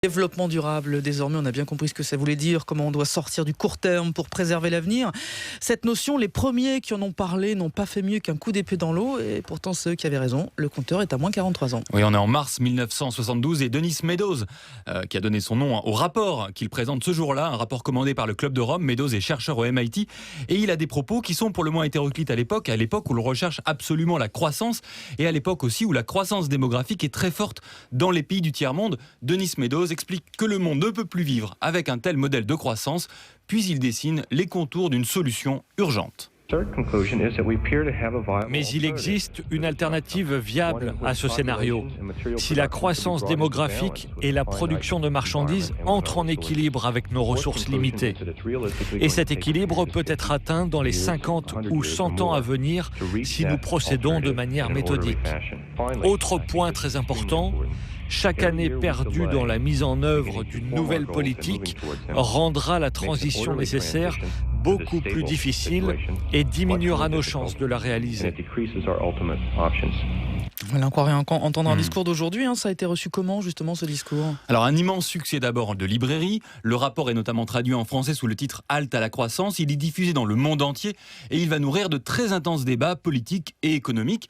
Développement durable, désormais on a bien compris ce que ça voulait dire, comment on doit sortir du court terme pour préserver l'avenir. Cette notion, les premiers qui en ont parlé n'ont pas fait mieux qu'un coup d'épée dans l'eau, et pourtant ceux qui avaient raison, le compteur est à moins 43 ans. Oui, on est en mars 1972 et Denis Meadows, qui a donné son nom au rapport qu'il présente ce jour-là, un rapport commandé par le Club de Rome. Meadows est chercheur au MIT et il a des propos qui sont pour le moins hétéroclites à l'époque où l'on recherche absolument la croissance et à l'époque aussi où la croissance démographique est très forte dans les pays du tiers-monde. Denis Meadows explique que le monde ne peut plus vivre avec un tel modèle de croissance, puis il dessine les contours d'une solution urgente. Mais il existe une alternative viable à ce scénario. Si la croissance démographique et la production de marchandises entrent en équilibre avec nos ressources limitées. Et cet équilibre peut être atteint dans les 50 ou 100 ans à venir si nous procédons de manière méthodique. Autre point très important, chaque année perdue dans la mise en œuvre d'une nouvelle politique rendra la transition nécessaire beaucoup plus difficile et diminuera nos chances de la réaliser. Voilà, on croirait entendre un discours d'aujourd'hui, ça a été reçu comment justement ce discours ? Alors un immense succès d'abord de librairie, le rapport est notamment traduit en français sous le titre « Halte à la croissance », il est diffusé dans le monde entier et il va nourrir de très intenses débats politiques et économiques.